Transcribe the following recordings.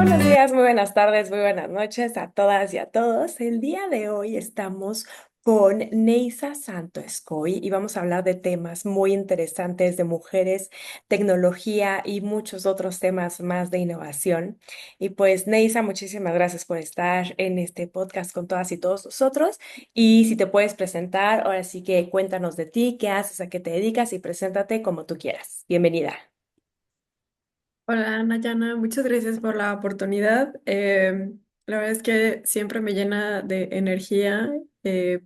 buenos días, muy buenas tardes, muy buenas noches a todas y a todos. El día de hoy estamos con Neisa Santo Escoy y vamos a hablar de temas muy interesantes de mujeres, tecnología y muchos otros temas más de innovación. Y pues, Neisa, muchísimas gracias por estar en este podcast con todas y todos nosotros. Y si te puedes presentar, ahora sí que cuéntanos de ti, qué haces, a qué te dedicas y preséntate como tú quieras. Bienvenida. Hola Nayana, muchas gracias por la oportunidad. La verdad es que siempre me llena de energía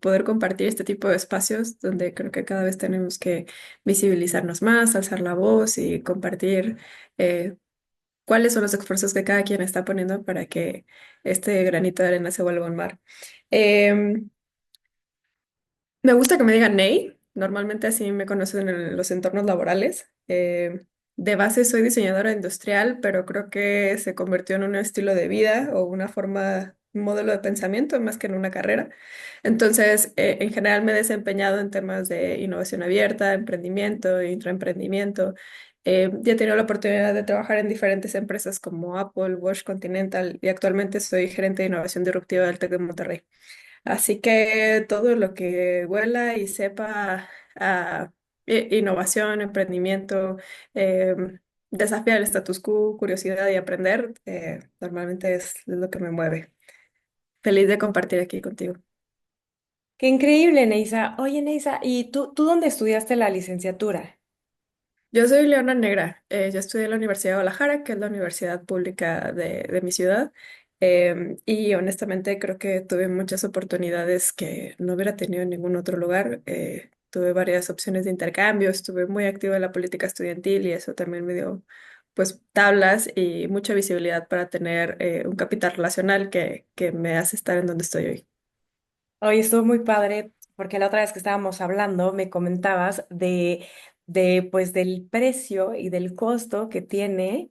poder compartir este tipo de espacios donde creo que cada vez tenemos que visibilizarnos más, alzar la voz y compartir eh, cuáles son los esfuerzos que cada quien está poniendo para que este granito de arena se vuelva un mar. Em, Me gusta que me digan Ney. Normalmente así me conocen en los entornos laborales. De base soy diseñadora industrial, pero creo que se convirtió en un estilo de vida o una forma, un modelo de pensamiento más que en una carrera. Entonces, en general me he desempeñado en temas de innovación abierta, emprendimiento, intraemprendimiento. Ya he tenido la oportunidad de trabajar en diferentes empresas como Apple, Bosch, Continental y actualmente soy gerente de innovación disruptiva del TEC de Monterrey. Así que todo lo que huela y sepa a innovación, emprendimiento, desafiar el status quo, curiosidad y aprender, normalmente es lo que me mueve. Feliz de compartir aquí contigo. Qué increíble, Neisa. Oye, Neisa, ¿y tú dónde estudiaste la licenciatura? Yo soy Leona Negra. Yo estudié en la Universidad de Guadalajara, que es la universidad pública de mi ciudad. Y honestamente creo que tuve muchas oportunidades que no hubiera tenido en ningún otro lugar. Tuve varias opciones de intercambio, estuve muy activa en la política estudiantil y eso también me dio pues tablas y mucha visibilidad para tener un capital relacional que me hace estar en donde estoy hoy. Oye, estuvo muy padre porque la otra vez que estábamos hablando me comentabas pues del precio y del costo que tiene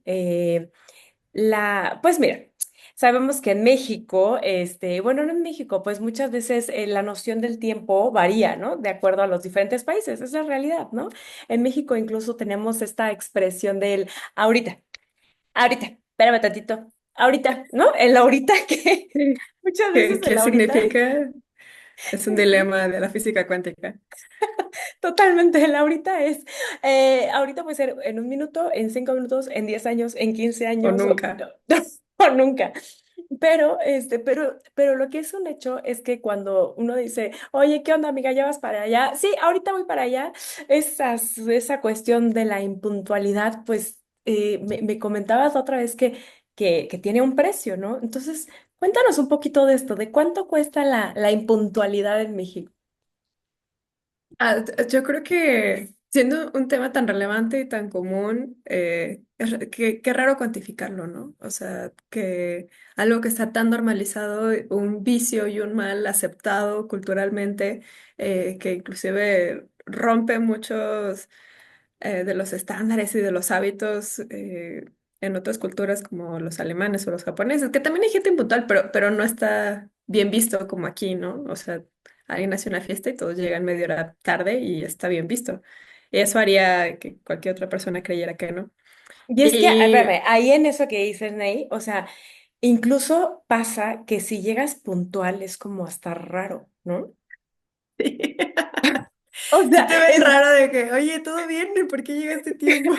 pues mira, sabemos que en México, bueno, no en México, pues muchas veces la noción del tiempo varía, ¿no? De acuerdo a los diferentes países, esa es la realidad, ¿no? En México incluso tenemos esta expresión del ahorita. Ahorita, espérame tantito. Ahorita, ¿no? El ahorita que Sí. muchas ¿Qué, veces el qué ahorita, significa? Es un dilema de la física cuántica. totalmente el ahorita es, ahorita puede ser en un minuto, en 5 minutos, en 10 años, en 15 años O nunca. o nunca. Pero lo que es un hecho es que cuando uno dice, oye, ¿qué onda, amiga? ¿Ya vas para allá? Sí, ahorita voy para allá. Esa cuestión de la impuntualidad, pues me comentabas la otra vez que tiene un precio, ¿no? Entonces, cuéntanos un poquito de esto, de cuánto cuesta la impuntualidad en México. Yo creo que siendo un tema tan relevante y tan común, qué raro cuantificarlo, ¿no? O sea, que algo que está tan normalizado, un vicio y un mal aceptado culturalmente, que inclusive rompe muchos de los estándares y de los hábitos en otras culturas como los alemanes o los japoneses, que también hay gente impuntual, pero no está bien visto como aquí, ¿no? O sea, alguien hace una fiesta y todos llegan media hora tarde y está bien visto. Y eso haría que cualquier otra persona creyera que no. Y es que, Y espérame, ahí en eso que dices, Ney, o sea, incluso pasa que si llegas puntual es como hasta raro, ¿no? O si sea, te ven raro de que, oye, ¿todo bien? ¿Por qué llegaste a tiempo?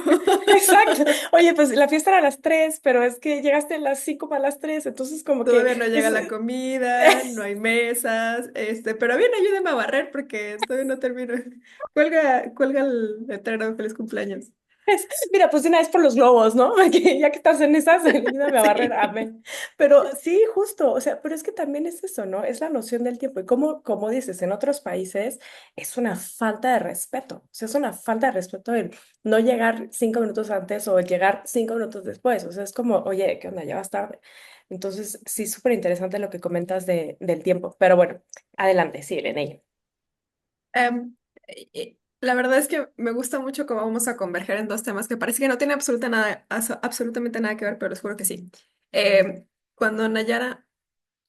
exacto. Oye, pues la fiesta era a las 3, pero es que llegaste a las 5 para las 3, entonces como que Todavía no llega es... la comida, no hay mesas, pero bien, ayúdame a barrer porque todavía no termino. Cuelga el letrero, feliz cumpleaños. Mira, pues de una vez por los globos, ¿no? Porque ya que estás en esas, ayúdame a barrer, Sí. amén. Pero sí, justo, o sea, pero es que también es eso, ¿no? Es la noción del tiempo. Y como dices, en otros países es una falta de respeto. O sea, es una falta de respeto el no llegar 5 minutos antes o el llegar 5 minutos después. O sea, es como, oye, ¿qué onda? Ya vas tarde. Entonces, sí, súper interesante lo que comentas del tiempo. Pero bueno, adelante, sí, Elena. La verdad es que me gusta mucho cómo vamos a converger en dos temas que parece que no tienen absolutamente nada que ver, pero les juro que sí. Cuando Nayara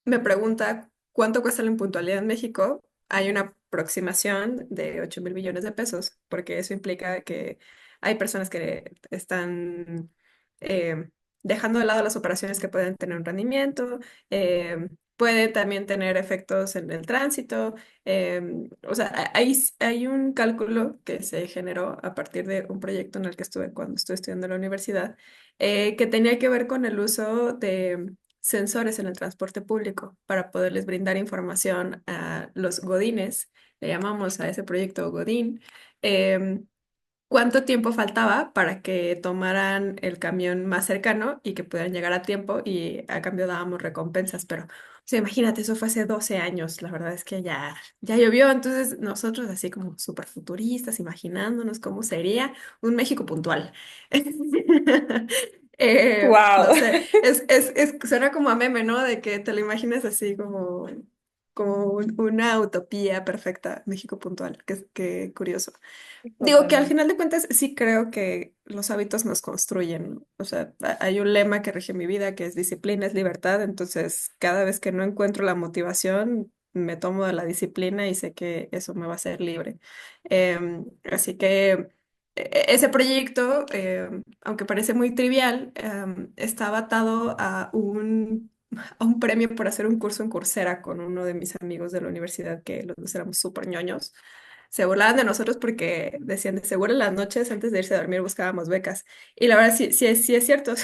me pregunta cuánto cuesta la impuntualidad en México, hay una aproximación de 8.000 millones de pesos, porque eso implica que hay personas que están dejando de lado las operaciones que pueden tener un rendimiento, puede también tener efectos en el tránsito. O sea, hay un cálculo que se generó a partir de un proyecto en el que estuve cuando estuve estudiando en la universidad, que tenía que ver con el uso de sensores en el transporte público para poderles brindar información a los godines, le llamamos a ese proyecto Godín. em, Cuánto tiempo faltaba para que tomaran el camión más cercano y que pudieran llegar a tiempo y a cambio dábamos recompensas, pero o sea, imagínate, eso fue hace 12 años, la verdad es que ya llovió, entonces nosotros así como súper futuristas, imaginándonos cómo sería un México puntual. No Wow. sé, suena como a meme, ¿no? De que te lo imaginas así como una utopía perfecta, México puntual, que curioso. Digo que al Totalmente. final de cuentas sí creo que los hábitos nos construyen, ¿no? O sea, hay un lema que rige mi vida que es disciplina es libertad, entonces cada vez que no encuentro la motivación, me tomo de la disciplina y sé que eso me va a hacer libre. Así que ese proyecto, aunque parece muy trivial, estaba atado a un premio por hacer un curso en Coursera con uno de mis amigos de la universidad que los dos éramos súper ñoños. Se burlaban de nosotros porque decían, de seguro en las noches antes de irse a dormir buscábamos becas. Y la verdad sí, sí es cierto,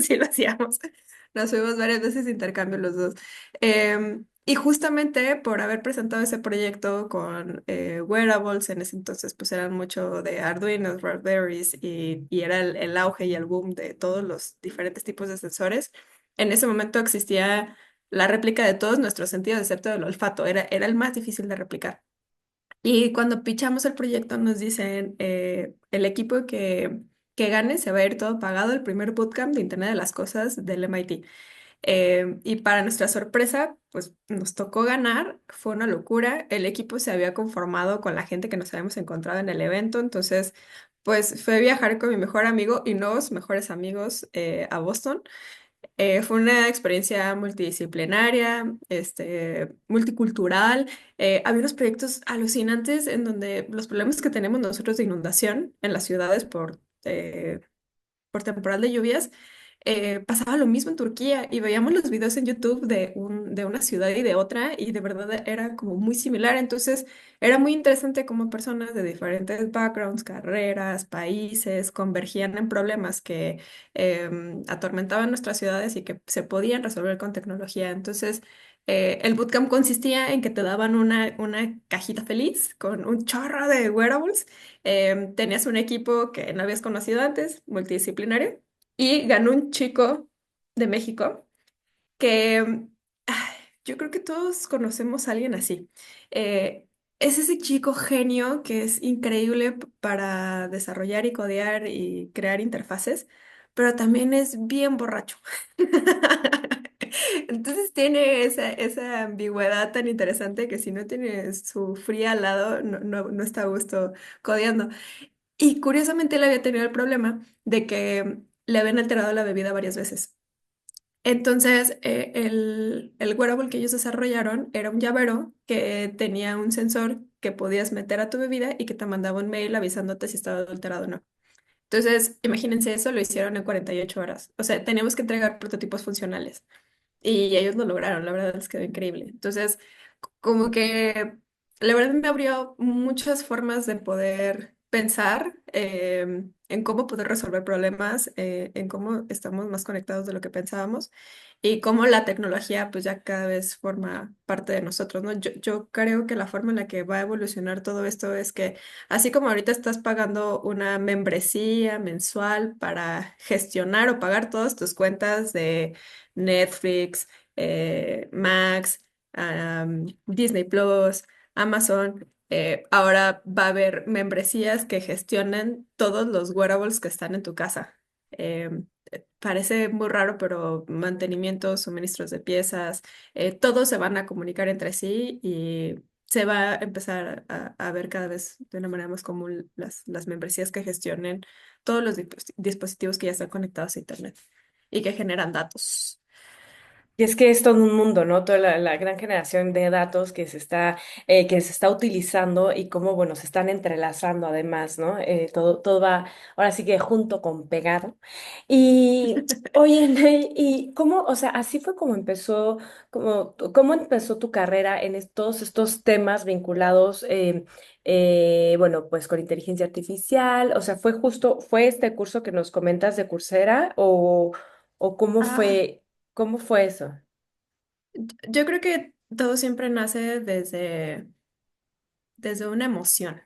sí lo hacíamos. Nos fuimos varias veces de intercambio los dos. Y justamente por haber presentado ese proyecto con wearables, en ese entonces pues eran mucho de Arduino, Raspberries y era el auge y el boom de todos los diferentes tipos de sensores. En ese momento existía la réplica de todos nuestros sentidos, excepto del olfato. Era el más difícil de replicar. Y cuando pichamos el proyecto nos dicen, el equipo que gane se va a ir todo pagado el primer bootcamp de Internet de las Cosas del MIT. Y para nuestra sorpresa, pues nos tocó ganar, fue una locura. El equipo se había conformado con la gente que nos habíamos encontrado en el evento, entonces pues fue viajar con mi mejor amigo y nuevos mejores amigos a Boston. Fue una experiencia multidisciplinaria, multicultural. Había unos proyectos alucinantes en donde los problemas que tenemos nosotros de inundación en las ciudades por temporal de lluvias, pasaba lo mismo en Turquía y veíamos los videos en YouTube de una ciudad y de otra y de verdad era como muy similar. Entonces era muy interesante cómo personas de diferentes backgrounds, carreras, países convergían en problemas que atormentaban nuestras ciudades y que se podían resolver con tecnología. Entonces el bootcamp consistía en que te daban una cajita feliz con un chorro de wearables. Tenías un equipo que no habías conocido antes, multidisciplinario, y ganó un chico de México que yo creo que todos conocemos a alguien así. Eh, es ese chico genio que es increíble para desarrollar y codear y crear interfaces, pero también es bien borracho. Entonces tiene esa ambigüedad tan interesante que si no tiene su fría al lado, no está a gusto codeando. Y curiosamente él había tenido el problema de que le habían alterado la bebida varias veces. Entonces, el wearable que ellos desarrollaron era un llavero que tenía un sensor que podías meter a tu bebida y que te mandaba un mail avisándote si estaba adulterado o no. Entonces, imagínense eso, lo hicieron en 48 horas. O sea, teníamos que entregar prototipos funcionales. Y ellos lo lograron, la verdad les quedó increíble. Entonces, como que la verdad me abrió muchas formas de poder pensar en cómo poder resolver problemas, en cómo estamos más conectados de lo que pensábamos y cómo la tecnología pues ya cada vez forma parte de nosotros, ¿no? Yo creo que la forma en la que va a evolucionar todo esto es que así como ahorita estás pagando una membresía mensual para gestionar o pagar todas tus cuentas de Netflix, Max, Disney Plus, Amazon. Ahora va a haber membresías que gestionen todos los wearables que están en tu casa. Parece muy raro, pero mantenimiento, suministros de piezas, todos se van a comunicar entre sí y se va a empezar a ver cada vez de una manera más común las membresías que gestionen todos los dispositivos que ya están conectados a Internet y que generan datos. Y es que es todo un mundo, ¿no? Toda la gran generación de datos que se está utilizando y cómo, bueno, se están entrelazando además, ¿no? Todo va ahora sí que junto con pegado. Y, oye, Ney, ¿y cómo, o sea, así fue como empezó, cómo empezó tu carrera en todos estos temas vinculados, bueno, pues con inteligencia artificial? O sea, fue este curso que nos comentas de Coursera o Ah, cómo fue eso? yo creo que todo siempre nace desde una emoción,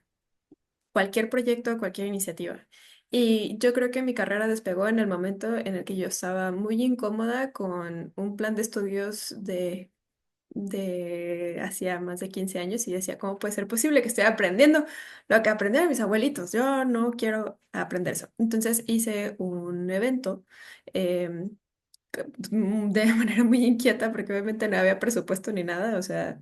cualquier proyecto, cualquier iniciativa. Y yo creo que mi carrera despegó en el momento en el que yo estaba muy incómoda con un plan de estudios de hacía más de 15 años y decía, ¿cómo puede ser posible que esté aprendiendo lo que aprendieron mis abuelitos? Yo no quiero aprender eso. Entonces hice un evento em, de manera muy inquieta porque obviamente no había presupuesto ni nada. O sea,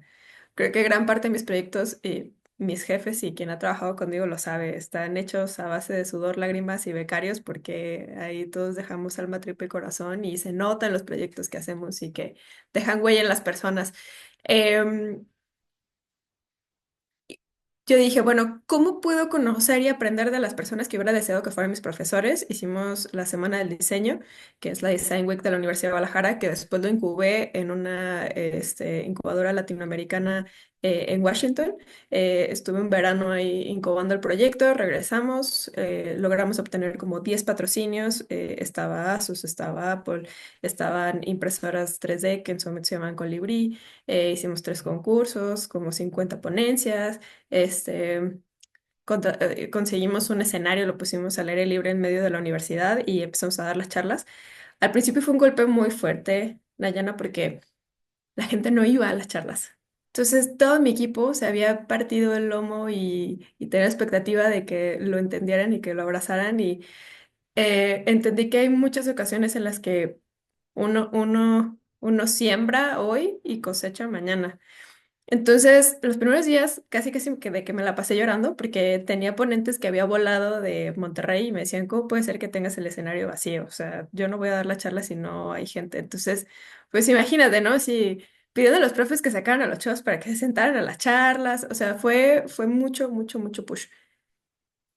creo que gran parte de mis proyectos y mis jefes y quien ha trabajado conmigo lo sabe, están hechos a base de sudor, lágrimas y becarios porque ahí todos dejamos alma, tripa y corazón y se nota en los proyectos que hacemos y que dejan huella en las personas. Em, yo dije, bueno, ¿cómo puedo conocer y aprender de las personas que hubiera deseado que fueran mis profesores? Hicimos la Semana del Diseño, que es la Design Week de la Universidad de Guadalajara, que después lo incubé en una incubadora latinoamericana en Washington. Estuve un verano ahí incubando el proyecto, regresamos, logramos obtener como 10 patrocinios. Estaba Asus, estaba Apple, estaban impresoras 3D que en su momento se llamaban Colibrí. Hicimos 3 concursos, como 50 ponencias. Este, conseguimos un escenario, lo pusimos al aire libre en medio de la universidad y empezamos a dar las charlas. Al principio fue un golpe muy fuerte, Nayana, porque la gente no iba a las charlas. Entonces todo mi equipo se había partido el lomo y tenía expectativa de que lo entendieran y que lo abrazaran y entendí que hay muchas ocasiones en las que uno siembra hoy y cosecha mañana. Entonces, los primeros días casi de que me la pasé llorando porque tenía ponentes que había volado de Monterrey y me decían, ¿cómo puede ser que tengas el escenario vacío? O sea, yo no voy a dar la charla si no hay gente. Entonces, pues imagínate, ¿no? Si pidiendo a los profes que sacaran a los chavos para que se sentaran a las charlas, o sea, fue mucho push.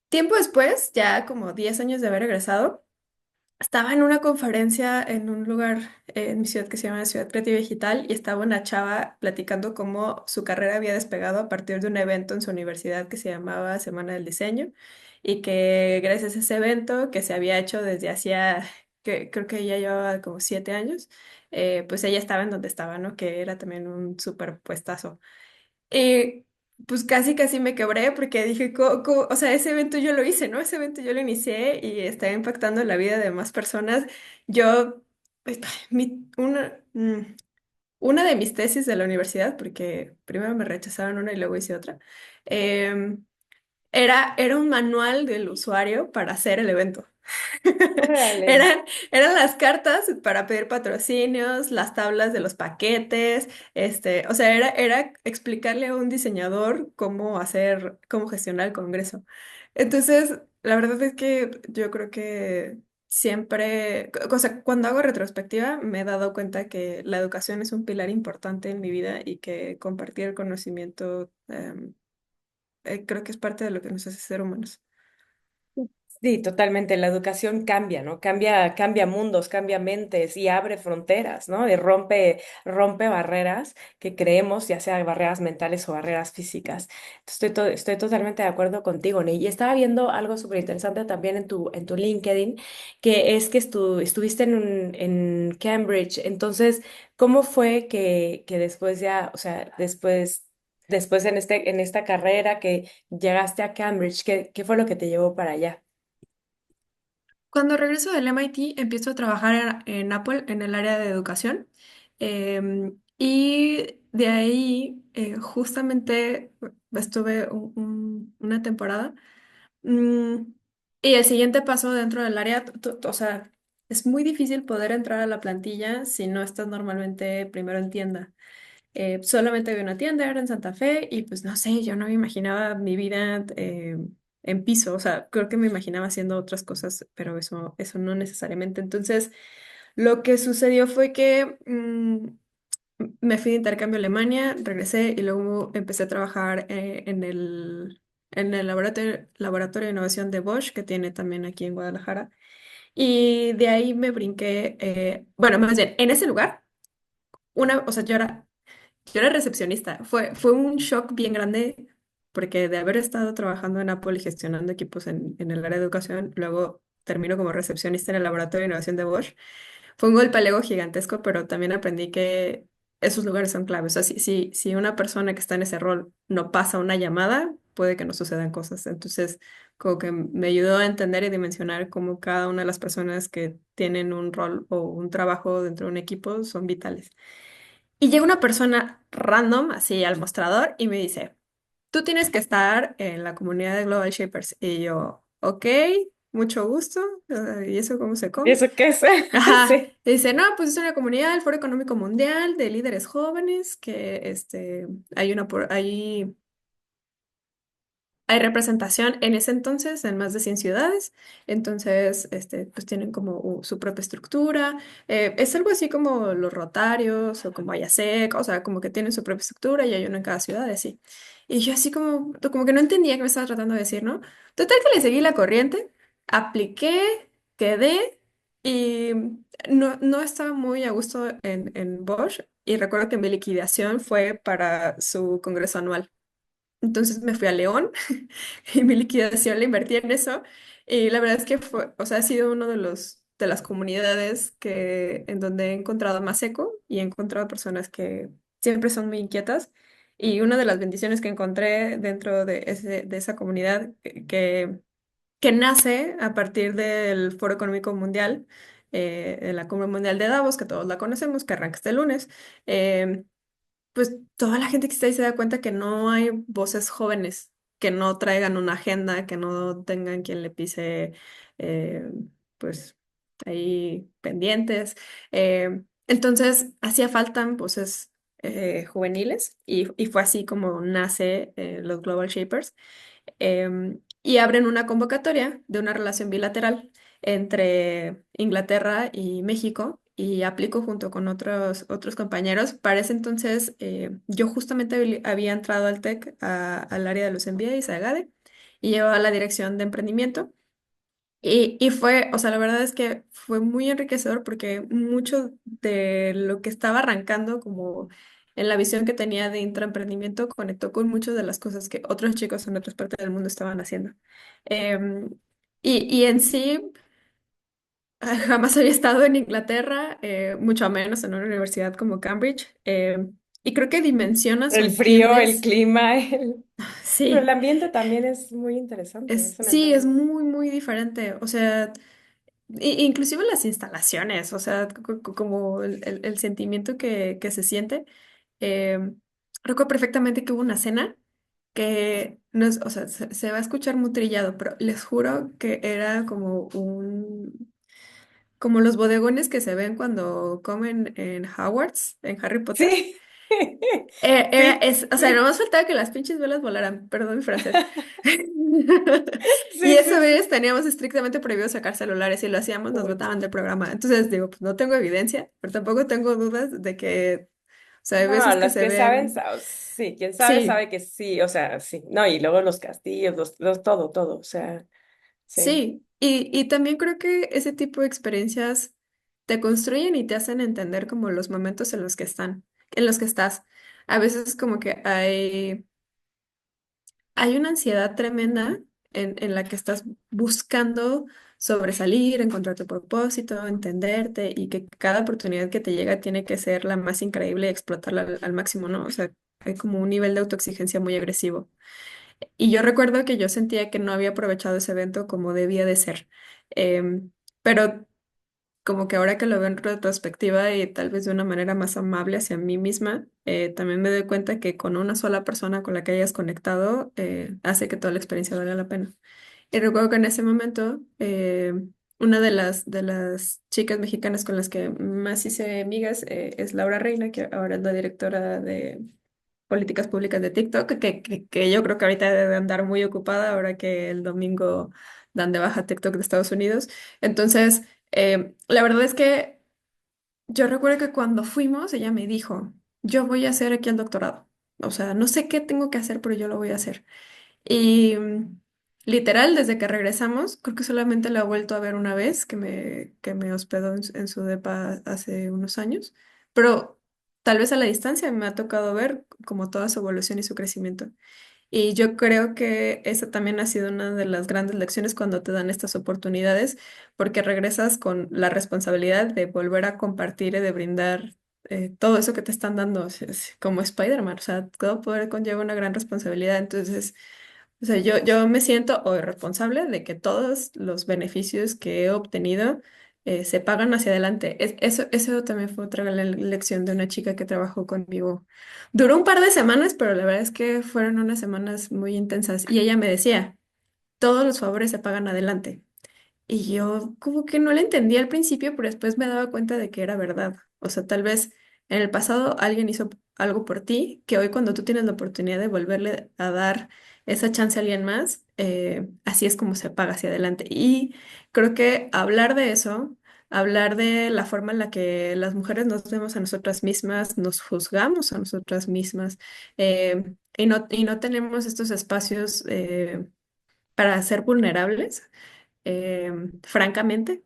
Tiempo después, ya como 10 años de haber egresado, estaba en una conferencia en un lugar en mi ciudad que se llama Ciudad Creativa Digital y estaba una chava platicando cómo su carrera había despegado a partir de un evento en su universidad que se llamaba Semana del Diseño y que gracias a ese evento que se había hecho desde hacía, que creo que ya llevaba como 7 años, pues ella estaba en donde estaba, ¿no? Que era también un súper puestazo. Y pues casi me quebré porque dije, o sea, ese evento yo lo hice, ¿no? Ese evento yo lo inicié y está impactando la vida de más personas. Yo, pues, una de mis tesis de la universidad, porque primero me rechazaron una y luego hice otra, em, era un manual del usuario para hacer el evento. Órale. Eran las cartas para pedir patrocinios, las tablas de los paquetes, o sea, era explicarle a un diseñador cómo hacer, cómo gestionar el congreso. Entonces, la verdad es que yo creo que siempre, o sea, cuando hago retrospectiva, me he dado cuenta que la educación es un pilar importante en mi vida y que compartir el conocimiento, creo que es parte de lo que nos hace ser humanos. Sí, totalmente. La educación cambia, ¿no? Cambia mundos, cambia mentes y abre fronteras, ¿no? Y rompe barreras que creemos, ya sea barreras mentales o barreras físicas. Estoy totalmente de acuerdo contigo, Ney. Y estaba viendo algo súper interesante también en tu LinkedIn, que es que estuviste en Cambridge. Entonces, ¿cómo fue que después ya, o sea, después en esta carrera que llegaste a Cambridge, qué fue lo que te llevó para allá? Cuando regreso del MIT, empiezo a trabajar en Apple en el área de educación. Y de ahí, justamente estuve una temporada. Mm, y el siguiente paso dentro del área, o sea, es muy difícil poder entrar a la plantilla si no estás normalmente primero en tienda. Solamente había una tienda, era en Santa Fe, y pues no sé, yo no me imaginaba mi vida en piso, o sea, creo que me imaginaba haciendo otras cosas, pero eso no necesariamente. Entonces, Lo que sucedió fue que me fui de intercambio a Alemania, regresé y luego empecé a trabajar en el laboratorio de innovación de Bosch, que tiene también aquí en Guadalajara. Y de ahí me brinqué, bueno, más bien, en ese lugar, o sea, yo era recepcionista. Fue un shock bien grande porque de haber estado trabajando en Apple y gestionando equipos en el área de educación, luego termino como recepcionista en el laboratorio de innovación de Bosch. Fue un golpe al ego gigantesco, pero también aprendí que esos lugares son claves. O sea, si una persona que está en ese rol no pasa una llamada, puede que no sucedan cosas. Entonces, como que me ayudó a entender y dimensionar cómo cada una de las personas que tienen un rol o un trabajo dentro de un equipo son vitales. Y llega una persona random, así al mostrador, y me dice, tú tienes que estar en la comunidad de Global Shapers. Y yo, ok, mucho gusto. ¿Y eso cómo se ¿Y come? eso qué es? Ajá. Sí. Y dice, no, pues es una comunidad del Foro Económico Mundial de líderes jóvenes, que hay representación en ese entonces en más de 100 ciudades, entonces, pues tienen como su propia estructura. Es algo así como los Rotarios o como Ayasec, o sea, como que tienen su propia estructura y hay uno en cada ciudad, y así. Y yo así como que no entendía qué me estaba tratando de decir, ¿no? Total que le seguí la corriente, apliqué, quedé y no estaba muy a gusto en Bosch y recuerdo que mi liquidación fue para su congreso anual. Entonces me fui a León y mi liquidación la invertí en eso. Y la verdad es que o sea, ha sido uno de de las comunidades en donde he encontrado más eco y he encontrado personas que siempre son muy inquietas. Y una de las bendiciones que encontré dentro de esa comunidad que nace a partir del Foro Económico Mundial, de la Cumbre Mundial de Davos, que todos la conocemos, que arranca este lunes. Pues toda la gente que está ahí se da cuenta que no hay voces jóvenes que no traigan una agenda, que no tengan quien le pise, eh, pues ahí pendientes. Entonces, hacía falta voces juveniles y fue así como nace los Global Shapers. Y abren una convocatoria de una relación bilateral entre Inglaterra y México y aplico junto con otros compañeros. Para ese entonces yo justamente había entrado al TEC, al área de los MBAs, a GADE, y llevaba la dirección de emprendimiento. Y fue, o sea, la verdad es que fue muy enriquecedor porque mucho de lo que estaba arrancando como en la visión que tenía de intraemprendimiento conectó con muchas de las cosas que otros chicos en otras partes del mundo estaban haciendo. Em, y en sí, jamás había estado en Inglaterra, mucho menos en una universidad como Cambridge. Y creo que dimensionas o El frío, el entiendes, clima, pero el sí, ambiente también es muy interesante, es un sí, es entorno. muy, muy diferente. O sea... Inclusive las instalaciones, o sea, como el sentimiento que se siente. Eh, Recuerdo perfectamente que hubo una cena que no es, o sea, se va a escuchar muy trillado, pero les juro que era como los bodegones que se ven cuando comen en Hogwarts, en Harry Potter. Sí, sí, O sea, sí. nomás faltaba que las pinches velas volaran, perdón mi francés. Y Sí, esa sí, sí. vez teníamos estrictamente prohibido sacar celulares y lo hacíamos, nos Uy, botaban del programa. Entonces digo, pues no tengo evidencia, pero tampoco tengo dudas de que, o sea, hay no, veces que los se que saben, ven, sí, quien sabe, sí, sabe que sí, o sea, sí. No, y luego los castillos, todo, todo, o sea, sí. sí. Y también creo que ese tipo de experiencias te construyen y te hacen entender como los momentos en los que estás. A veces como que hay una ansiedad tremenda en la que estás buscando sobresalir, encontrar tu propósito, entenderte y que cada oportunidad que te llega tiene que ser la más increíble y explotarla al máximo, ¿no? O sea, hay como un nivel de autoexigencia muy agresivo. Y yo recuerdo que yo sentía que no había aprovechado ese evento como debía de ser. Pero como que ahora que lo veo en retrospectiva y tal vez de una manera más amable hacia mí misma, también me doy cuenta que con una sola persona con la que hayas conectado hace que toda la experiencia valga la pena. Y recuerdo que en ese momento, una de las chicas mexicanas con las que más hice amigas es Laura Reina, que ahora es la directora de políticas públicas de TikTok, que yo creo que ahorita debe andar muy ocupada ahora que el domingo dan de baja TikTok de Estados Unidos. Entonces, la verdad es que Yo recuerdo que cuando fuimos, ella me dijo, yo voy a hacer aquí el doctorado. O sea, no sé qué tengo que hacer, pero yo lo voy a hacer. Y literal, desde que regresamos, creo que solamente la he vuelto a ver una vez, que me hospedó en su depa hace unos años, pero tal vez a la distancia me ha tocado ver como toda su evolución y su crecimiento. Y yo creo que esa también ha sido una de las grandes lecciones cuando te dan estas oportunidades, porque regresas con la responsabilidad de volver a compartir y de brindar todo eso que te están dando, o sea, es como Spider-Man, o sea, todo poder conlleva una gran responsabilidad. Entonces, o sea, yo me siento hoy responsable de que todos los beneficios que he obtenido se pagan hacia adelante. Eso también fue otra lección de una chica que trabajó conmigo. Duró un par de semanas, pero la verdad es que fueron unas semanas muy intensas. Y ella me decía, todos los favores se pagan adelante. Y yo como que no la entendía al principio, pero después me daba cuenta de que era verdad. O sea, tal vez en el pasado alguien hizo algo por ti, que hoy cuando tú tienes la oportunidad de volverle a dar esa chance a alguien más, así es como se paga hacia adelante. Y creo que hablar de eso, hablar de la forma en la que las mujeres nos vemos a nosotras mismas, nos juzgamos a nosotras mismas, y no tenemos estos espacios para ser vulnerables francamente,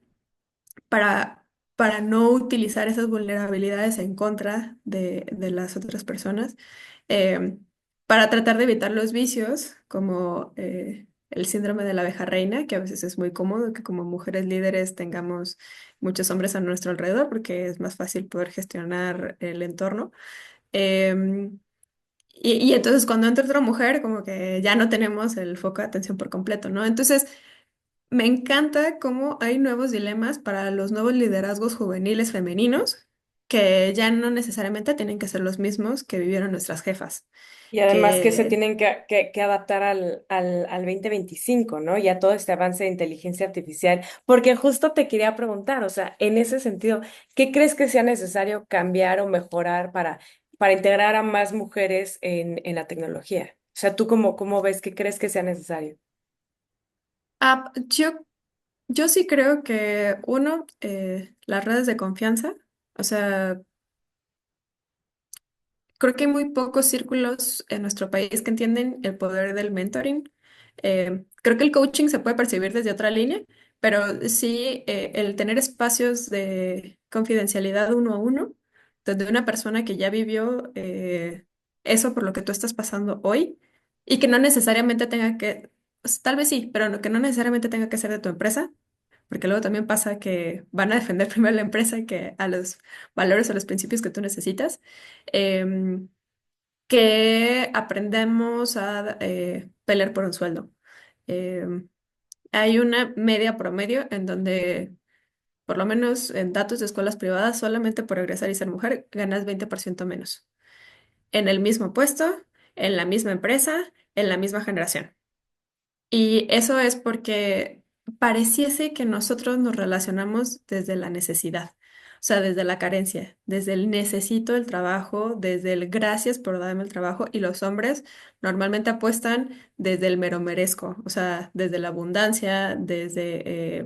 para, para no utilizar esas vulnerabilidades en contra de las otras personas, eh, para tratar de evitar los vicios como el síndrome de la abeja reina, que a veces es muy cómodo que como mujeres líderes tengamos muchos hombres a nuestro alrededor porque es más fácil poder gestionar el entorno. Em, y entonces cuando entra otra mujer, como que ya no tenemos el foco de atención por completo, ¿no? Entonces, me encanta cómo hay nuevos dilemas para los nuevos liderazgos juveniles femeninos que ya no necesariamente tienen que ser los mismos que vivieron nuestras jefas. Y además que se Que tienen que adaptar al 2025, ¿no? Y a todo este avance de inteligencia artificial. Porque justo te quería preguntar, o sea, en ese sentido, ¿qué crees que sea necesario cambiar o mejorar para integrar a más mujeres en la tecnología? O sea, ¿tú cómo ves? ¿Qué crees que sea necesario? ah, yo sí creo que uno, las redes de confianza, o sea, creo que hay muy pocos círculos en nuestro país que entienden el poder del mentoring. Creo que el coaching se puede percibir desde otra línea, pero sí el tener espacios de confidencialidad uno a uno, donde una persona que ya vivió eso por lo que tú estás pasando hoy y que no necesariamente tenga que, pues, tal vez sí, pero que no necesariamente tenga que ser de tu empresa, porque luego también pasa que van a defender primero la empresa que a los valores o los principios que tú necesitas. Em, que aprendemos a pelear por un sueldo. Em, Hay una media promedio en donde, por lo menos en datos de escuelas privadas, solamente por egresar y ser mujer ganas 20% menos. En el mismo puesto, en la misma empresa, en la misma generación. Y eso es porque pareciese que nosotros nos relacionamos desde la necesidad, o sea, desde la carencia, desde el necesito el trabajo, desde el gracias por darme el trabajo, y los hombres normalmente apuestan desde el mero merezco, o sea, desde la abundancia, desde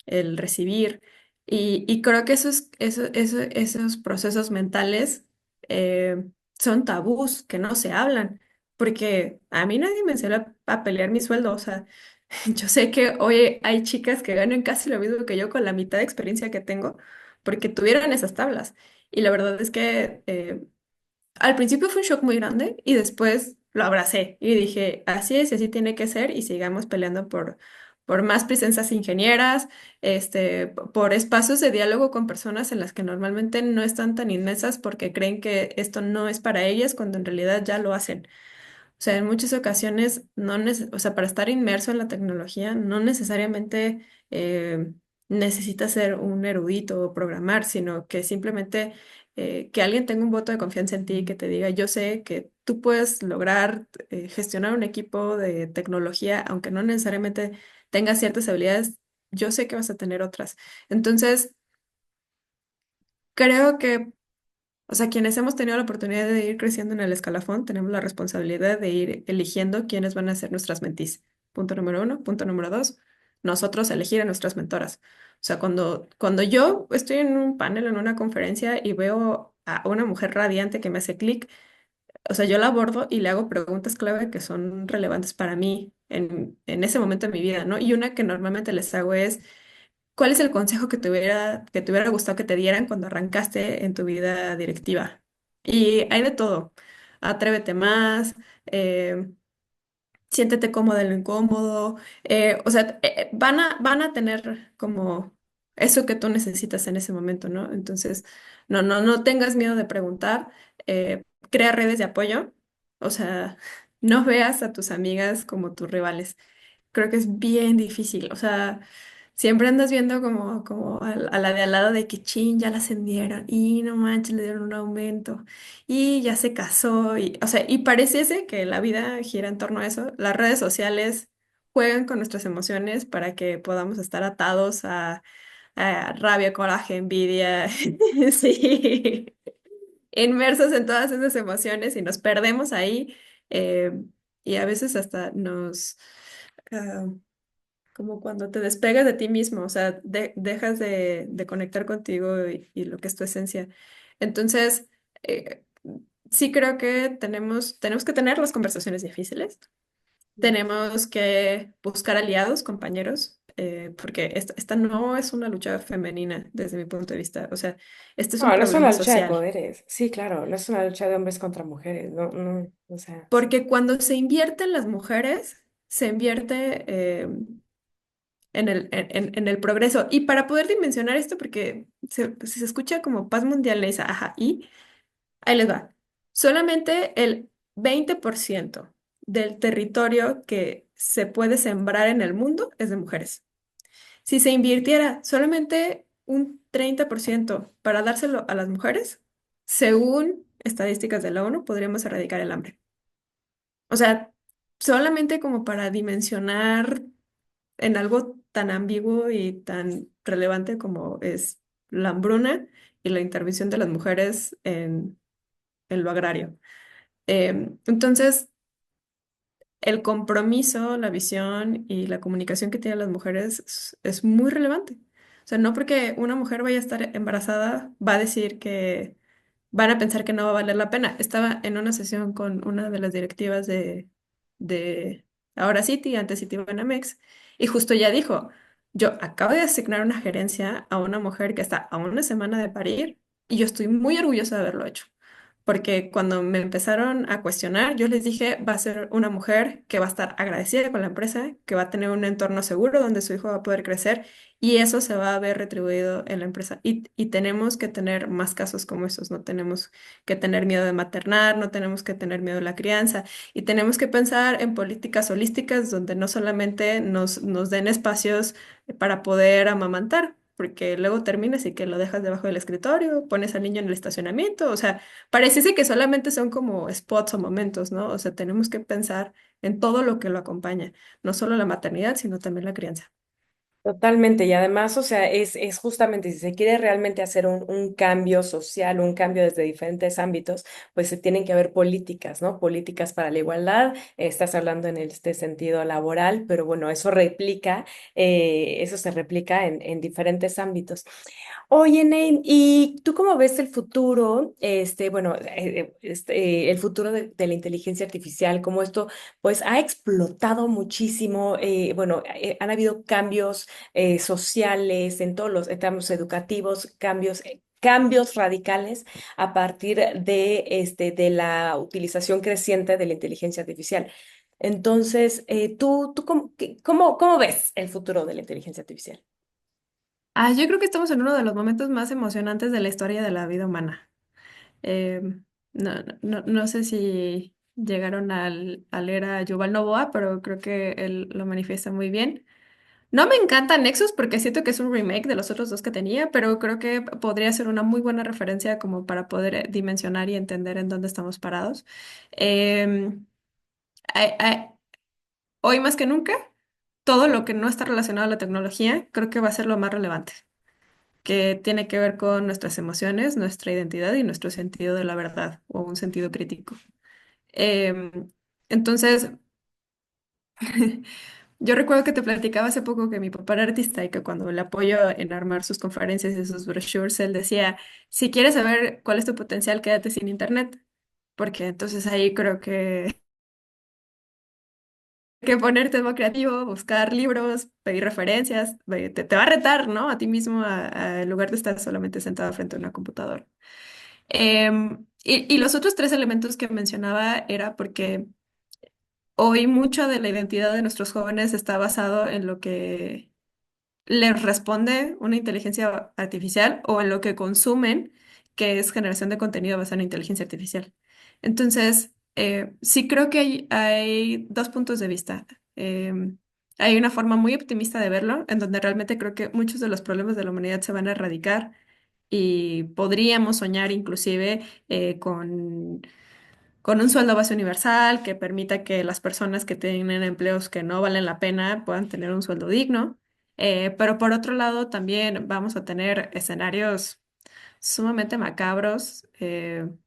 el recibir. Y creo que esos procesos mentales eh, son tabús que no se hablan. Porque a mí nadie me enseñó a pelear mi sueldo. O sea, yo sé que hoy hay chicas que ganan casi lo mismo que yo con la mitad de experiencia que tengo, porque tuvieron esas tablas. Y la verdad es que al principio fue un shock muy grande y después lo abracé y dije, así es, y así tiene que ser y sigamos peleando por más presencias ingenieras, por espacios de diálogo con personas en las que normalmente no están tan inmensas porque creen que esto no es para ellas cuando en realidad ya lo hacen. O sea, en muchas ocasiones, o sea, para estar inmerso en la tecnología, no necesariamente necesitas ser un erudito o programar, sino que simplemente que alguien tenga un voto de confianza en ti y que te diga, yo sé que tú puedes lograr gestionar un equipo de tecnología, aunque no necesariamente tengas ciertas habilidades, yo sé que vas a tener otras. Entonces, creo que o sea, quienes hemos tenido la oportunidad de ir creciendo en el escalafón, tenemos la responsabilidad de ir eligiendo quiénes van a ser nuestras mentís. Punto número uno. Punto número dos, nosotros elegir a nuestras mentoras. sea, cuando yo estoy en un panel, en una conferencia y veo a una mujer radiante que me hace clic, o sea, yo la abordo y le hago preguntas clave que son relevantes para mí en ese momento de mi vida, ¿no? Y una que normalmente les hago es, ¿cuál es el consejo que te hubiera gustado que te dieran cuando arrancaste en tu vida directiva? Y hay de todo. Atrévete más, eh, siéntete cómodo en lo incómodo. O sea, van a tener como eso que tú necesitas en ese momento, ¿no? Entonces, no tengas miedo de preguntar. Crea redes de apoyo. O sea, no veas a tus amigas como tus rivales. Creo que es bien difícil. O sea, siempre andas viendo como a la de al lado de que chin, ya la ascendieron y no manches, le dieron un aumento y ya se casó. Y, o sea, y pareciese que la vida gira en torno a eso. Las redes sociales juegan con nuestras emociones para que podamos estar atados a rabia, coraje, envidia, sí, inmersos en todas esas emociones y nos perdemos ahí. eh, y a veces hasta ah, como cuando te despegas de ti mismo, o sea, dejas de conectar contigo y lo que es tu esencia. Entonces, eh, sí creo que tenemos que tener las conversaciones difíciles, tenemos que buscar aliados, compañeros, porque esta no es una lucha femenina desde mi punto de vista, o sea, este es un No, no es una problema lucha de social. poderes. Sí, claro, no es una lucha de hombres contra mujeres. No, no, o sea, sí. Porque cuando se invierte en las mujeres, se invierte en el progreso. Y para poder dimensionar esto, porque se escucha como paz mundial, le dice, ajá, y ahí les va. Solamente el 20% del territorio que se puede sembrar en el mundo es de mujeres. Si se invirtiera solamente un 30% para dárselo a las mujeres, según estadísticas de la ONU, podríamos erradicar el hambre. O sea, solamente como para dimensionar en algo tan ambiguo y tan relevante como es la hambruna y la intervención de las mujeres en lo agrario. Entonces, el compromiso, la visión y la comunicación que tienen las mujeres es muy relevante. O sea, no porque una mujer vaya a estar embarazada va a decir que van a pensar que no va a valer la pena. Estaba en una sesión con una de las directivas de ahora Citi, antes Citibanamex, y justo ella dijo, yo acabo de asignar una gerencia a una mujer que está a una semana de parir y yo estoy muy orgullosa de haberlo hecho. Porque cuando me empezaron a cuestionar, yo les dije, va a ser una mujer que va a estar agradecida con la empresa, que va a tener un entorno seguro donde su hijo va a poder crecer y eso se va a ver retribuido en la empresa. Y tenemos que tener más casos como esos, no tenemos que tener miedo de maternar, no tenemos que tener miedo de la crianza y tenemos que pensar en políticas holísticas donde no solamente nos den espacios para poder amamantar. Porque luego terminas y que lo dejas debajo del escritorio, pones al niño en el estacionamiento, o sea, pareciese que solamente son como spots o momentos, ¿no? O sea, tenemos que pensar en todo lo que lo acompaña, no solo la maternidad, sino también la crianza. Totalmente, y además, o sea, es justamente si se quiere realmente hacer un cambio social, un cambio desde diferentes ámbitos, pues se tienen que haber políticas, ¿no? Políticas para la igualdad, estás hablando en este sentido laboral, pero bueno, eso se replica en diferentes ámbitos. Oye, Nein, ¿y tú cómo ves el futuro, el futuro de la inteligencia artificial, cómo esto, pues, ha explotado muchísimo, han habido cambios sociales en todos los etamos educativos, cambios radicales a partir de la utilización creciente de la inteligencia artificial. Entonces, ¿tú cómo ves el futuro de la inteligencia artificial? Yo creo que estamos en uno de los momentos más emocionantes de la historia de la vida humana. Eh, no sé si llegaron a leer a Yuval Novoa, pero creo que él lo manifiesta muy bien. No me encanta Nexus porque siento que es un remake de los otros dos que tenía, pero creo que podría ser una muy buena referencia como para poder dimensionar y entender en dónde estamos parados. Em, a- a- Hoy más que nunca, todo lo que no está relacionado a la tecnología creo que va a ser lo más relevante, que tiene que ver con nuestras emociones, nuestra identidad y nuestro sentido de la verdad o un sentido crítico. Em, entonces, Yo recuerdo que te platicaba hace poco que mi papá era artista y que cuando le apoyo en armar sus conferencias y sus brochures, él decía, si quieres saber cuál es tu potencial, quédate sin internet, porque entonces ahí creo que ponerte en modo creativo, buscar libros, pedir referencias, te va a retar, ¿no? A ti mismo, en lugar de estar solamente sentado frente a una computadora. Y los otros tres elementos que mencionaba era porque hoy mucho de la identidad de nuestros jóvenes está basado en lo que les responde una inteligencia artificial o en lo que consumen, que es generación de contenido basado en inteligencia artificial. Entonces, sí creo que hay dos puntos de vista. Hay una forma muy optimista de verlo, en donde realmente creo que muchos de los problemas de la humanidad se van a erradicar y podríamos soñar inclusive con un sueldo base universal que permita que las personas que tienen empleos que no valen la pena puedan tener un sueldo digno. Pero por otro lado, también vamos a tener escenarios sumamente macabros,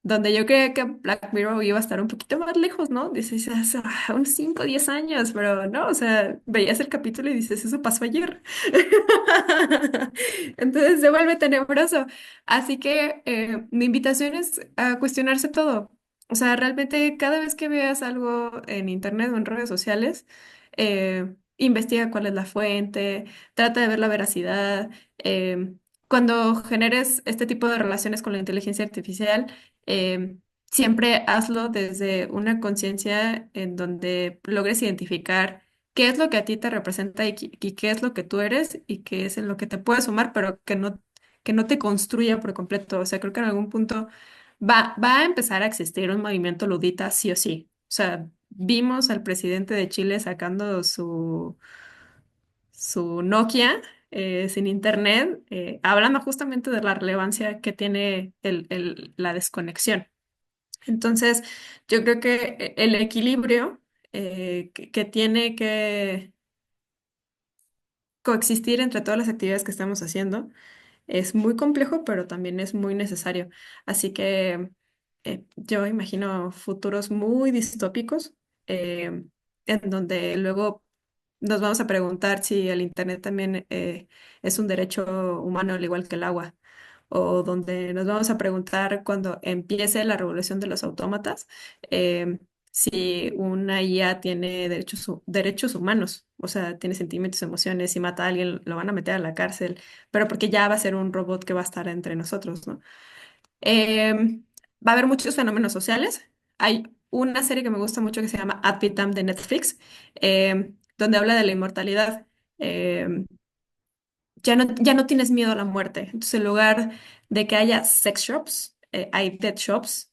donde yo creía que Black Mirror iba a estar un poquito más lejos, ¿no? Dices, hace unos 5 o 10 años, pero no, o sea, veías el capítulo y dices, eso pasó ayer. Entonces se vuelve tenebroso. Así que mi invitación es a cuestionarse todo. O sea, realmente cada vez que veas algo en internet o en redes sociales, investiga cuál es la fuente, trata de ver la veracidad. Cuando generes este tipo de relaciones con la inteligencia artificial, siempre hazlo desde una conciencia en donde logres identificar qué es lo que a ti te representa y qué es lo que tú eres y qué es en lo que te puede sumar, pero que no te construya por completo. O sea, creo que en algún punto va a empezar a existir un movimiento ludita sí o sí. O sea, vimos al presidente de Chile sacando su Nokia sin internet, hablando justamente de la relevancia que tiene la desconexión. Entonces, yo creo que el equilibrio que tiene que coexistir entre todas las actividades que estamos haciendo es muy complejo, pero también es muy necesario. Así que yo imagino futuros muy distópicos, en donde luego nos vamos a preguntar si el Internet también es un derecho humano al igual que el agua, o donde nos vamos a preguntar cuando empiece la revolución de los autómatas, eh, si una IA tiene derechos humanos, o sea, tiene sentimientos, emociones, si mata a alguien lo van a meter a la cárcel, pero porque ya va a ser un robot que va a estar entre nosotros, ¿no? Va a haber muchos fenómenos sociales. Hay una serie que me gusta mucho que se llama Ad Vitam de Netflix, donde habla de la inmortalidad. Em, ya no tienes miedo a la muerte. Entonces, en lugar de que haya sex shops, hay death shops,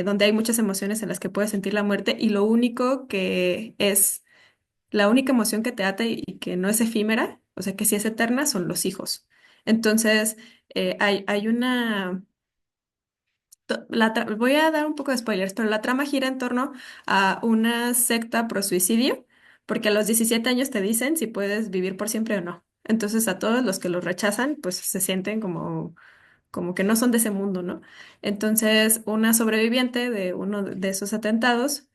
donde hay muchas emociones en las que puedes sentir la muerte y lo único que es, la única emoción que te ata y que no es efímera, o sea, que sí es eterna, son los hijos. Entonces, hay una voy a dar un poco de spoilers, pero la trama gira en torno a una secta pro suicidio, porque a los 17 años te dicen si puedes vivir por siempre o no. Entonces a todos los que los rechazan, pues se sienten como que no son de ese mundo, ¿no? Entonces una sobreviviente de uno de esos atentados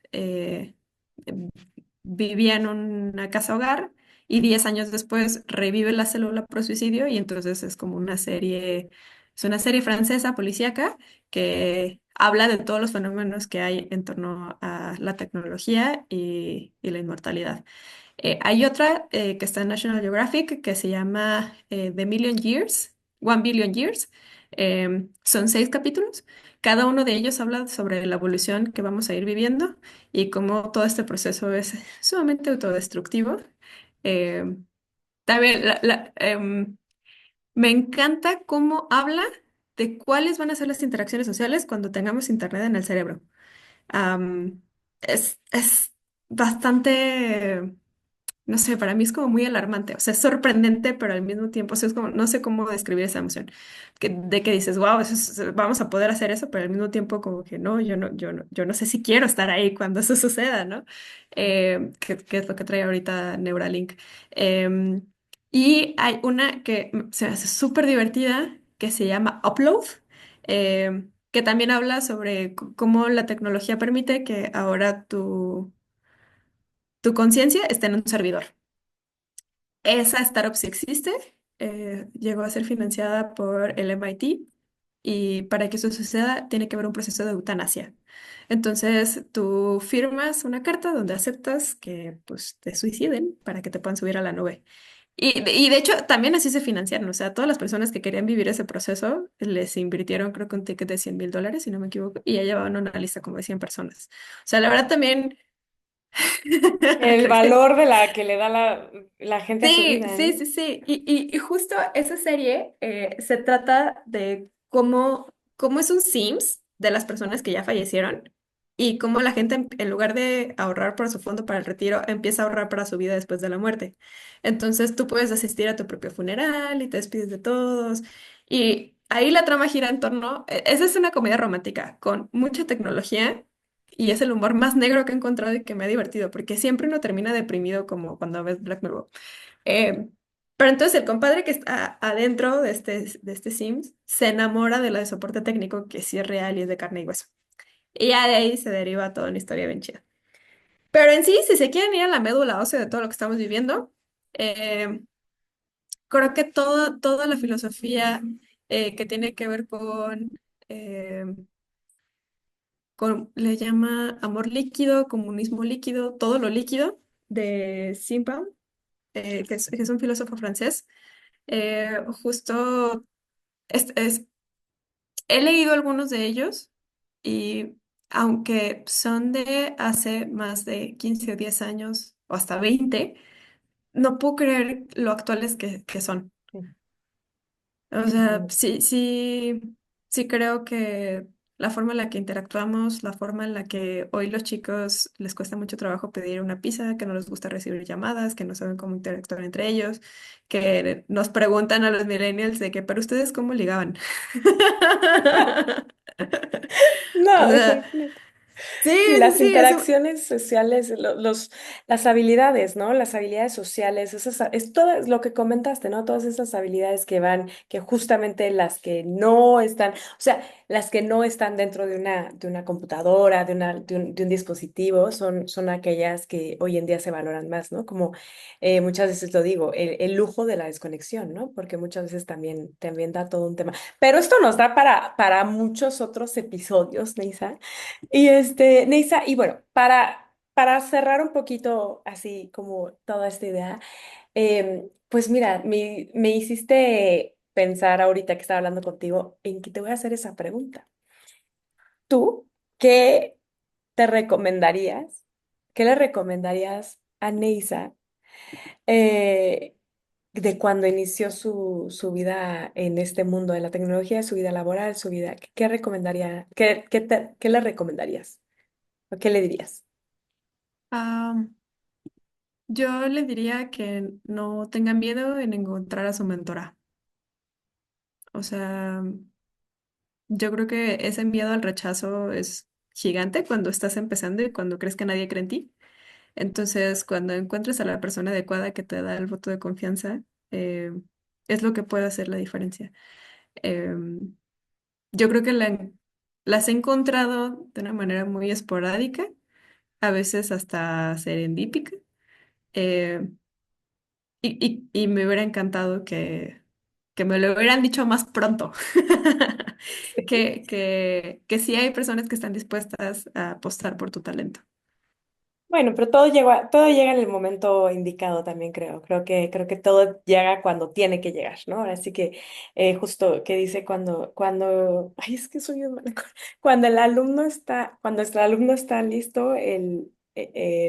vivía en una casa hogar y 10 años después revive la célula pro suicidio y entonces es como es una serie francesa policíaca que habla de todos los fenómenos que hay en torno a la tecnología y la inmortalidad. Hay otra que está en National Geographic que se llama The Million Years, One Billion Years. Son 6 capítulos. Cada uno de ellos habla sobre la evolución que vamos a ir viviendo y cómo todo este proceso es sumamente autodestructivo. Em, También me encanta cómo habla de cuáles van a ser las interacciones sociales cuando tengamos internet en el cerebro. Am, es bastante, no sé, para mí es como muy alarmante, o sea, es sorprendente, pero al mismo tiempo, o sea, es como, no sé cómo describir esa emoción, de que dices, wow, vamos a poder hacer eso, pero al mismo tiempo como que no, yo no sé si quiero estar ahí cuando eso suceda, ¿no? Que es lo que trae ahorita Neuralink. Em, y hay una que se me hace súper divertida, que se llama Upload, que también habla sobre cómo la tecnología permite que ahora tu conciencia esté en un servidor. Esa startup sí existe, llegó a ser financiada por el MIT y para que eso suceda tiene que haber un proceso de eutanasia. Entonces tú firmas una carta donde aceptas que pues, te suiciden para que te puedan subir a la nube. Y de hecho también así se financiaron, o sea, todas las personas que querían vivir ese proceso les invirtieron creo que un ticket de $100,000, si no me equivoco, y ya llevaban una lista como de 100 personas. O sea, la verdad también El creo que valor de la que le da la gente a su sí, vida, sí, ¿eh? sí, sí. Y justo esa serie se trata de cómo es un Sims de las personas que ya fallecieron y cómo la gente en lugar de ahorrar para su fondo para el retiro, empieza a ahorrar para su vida después de la muerte. Entonces tú puedes asistir a tu propio funeral y te despides de todos. Y ahí la trama gira en torno, esa es una comedia romántica con mucha tecnología. Y es el humor más negro que he encontrado y que me ha divertido, porque siempre uno termina deprimido como cuando ves Black Mirror. Eh, pero entonces el compadre que está adentro de este Sims se enamora de la de soporte técnico, que sí es real y es de carne y hueso. Y ya de ahí se deriva toda una historia bien chida. Pero en sí, si se quieren ir a la médula ósea de todo lo que estamos viviendo, eh, creo que toda la filosofía que tiene que ver eh, le llama amor líquido, comunismo líquido, todo lo líquido de Simba, que es un filósofo francés. Justo es, es- he leído algunos de ellos y aunque son de hace más de 15 o 10 años o hasta 20, no puedo creer lo actuales que son. O sea, Ujú. sí, sí, sí creo que la forma en la que interactuamos, la forma en la que hoy los chicos les cuesta mucho trabajo pedir una pizza, que no les gusta recibir llamadas, que no saben cómo interactuar entre ellos, que nos preguntan a los millennials de que, pero ustedes cómo ligaban. O No, sea, imagínate. sí, Sí, sí, las sí, eso. interacciones sociales, las habilidades, ¿no? Las habilidades sociales, es todo lo que comentaste, ¿no? Todas esas habilidades que van, que justamente las que no están, o sea, las que no están dentro de una computadora, de un dispositivo, son aquellas que hoy en día se valoran más, ¿no? Como muchas veces lo digo, el lujo de la desconexión, ¿no? Porque muchas veces también da todo un tema. Pero esto nos da para muchos otros episodios, Neisa. Neisa, y bueno, para cerrar un poquito así como toda esta idea, pues mira, me hiciste pensar ahorita que estaba hablando contigo en que te voy a hacer esa pregunta. ¿Tú qué te recomendarías? ¿Qué le recomendarías a Neisa de cuando inició su vida en este mundo de la tecnología, su vida laboral, su vida? ¿Qué recomendaría? ¿Qué le recomendarías? ¿O qué le dirías? am, yo le diría que no tenga miedo en encontrar a su mentora. O sea, yo creo que ese miedo al rechazo es gigante cuando estás empezando y cuando crees que nadie cree en ti. Entonces, cuando encuentres a la persona adecuada que te da el voto de confianza, eh, es lo que puede hacer la diferencia. Em, yo creo que las he encontrado de una manera muy esporádica, a veces hasta serendípica, eh, y me hubiera encantado que me lo hubieran dicho más pronto. Que sí hay personas que están dispuestas a apostar por tu talento. Bueno, pero todo llega en el momento indicado también, creo. Creo que todo llega cuando tiene que llegar, ¿no? Así que justo que dice ay, es que soy bien mala cuando el alumno está listo, El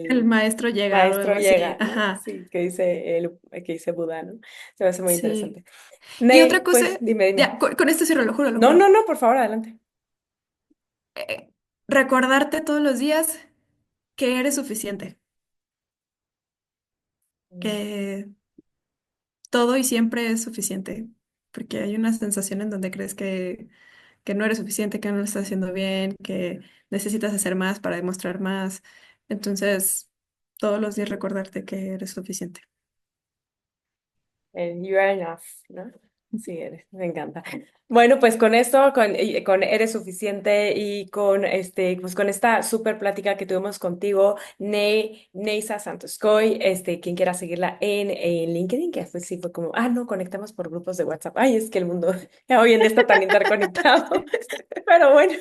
el maestro llega o maestro algo así. llega, ¿no? Ajá, Sí, que dice Buda, ¿no? Se me hace muy sí. interesante. Y otra Ney, cosa, pues dime, dime. ya, con esto cierro, lo juro, lo No, juro. no, no, por favor, adelante. Eh, recordarte todos los días que eres suficiente, que todo y siempre es suficiente, porque hay una sensación en donde crees que no eres suficiente, que no lo estás haciendo bien, que necesitas hacer más para demostrar más. Entonces, todos los días recordarte que eres suficiente. You are enough, ¿no? Sí, eres, me encanta. Bueno, pues con esto, con Eres Suficiente y con pues con esta súper plática que tuvimos contigo, Neisa Santoscoy, quien quiera seguirla en LinkedIn, que fue, sí fue como, no, conectamos por grupos de WhatsApp. Ay, es que el mundo hoy en día está tan interconectado. Pero bueno,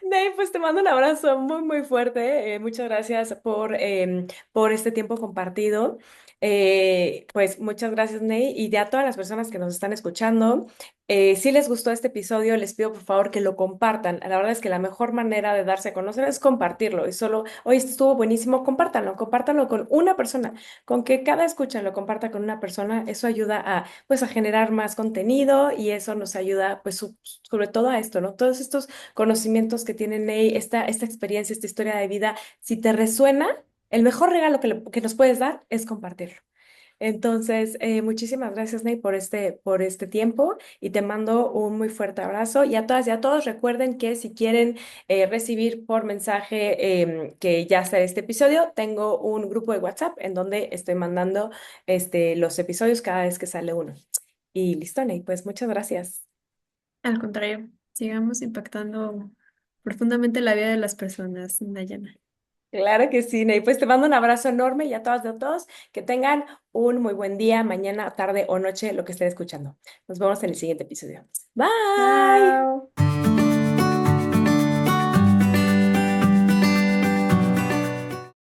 Ney, pues te mando un abrazo muy, muy fuerte. Muchas gracias por este tiempo compartido. Pues muchas gracias, Ney, y de a todas las personas que nos están escuchando. Si les gustó este episodio, les pido por favor que lo compartan. La verdad es que la mejor manera de darse a conocer es compartirlo. Y solo, hoy estuvo buenísimo, compártanlo con una persona. Con que cada escucha lo comparta con una persona, eso ayuda pues, a generar más contenido y eso nos ayuda, pues, sobre todo a esto, ¿no? Todos estos conocimientos que tiene Ney, esta experiencia, esta historia de vida, si te resuena, el mejor regalo que nos puedes dar es compartirlo. Entonces, muchísimas gracias, Ney, por este tiempo y te mando un muy fuerte abrazo. Y a todas y a todos, recuerden que si quieren recibir por mensaje que ya está este episodio, tengo un grupo de WhatsApp en donde estoy mandando los episodios cada vez que sale uno. Y listo, Ney, pues muchas gracias. Al contrario, sigamos impactando profundamente la vida de las personas, Nayana. Claro que sí, Ney. Pues te mando un abrazo enorme y a todas y a todos que tengan un muy buen día, mañana, tarde o noche, lo que estén escuchando. Nos vemos en el siguiente episodio. Bye. Chao.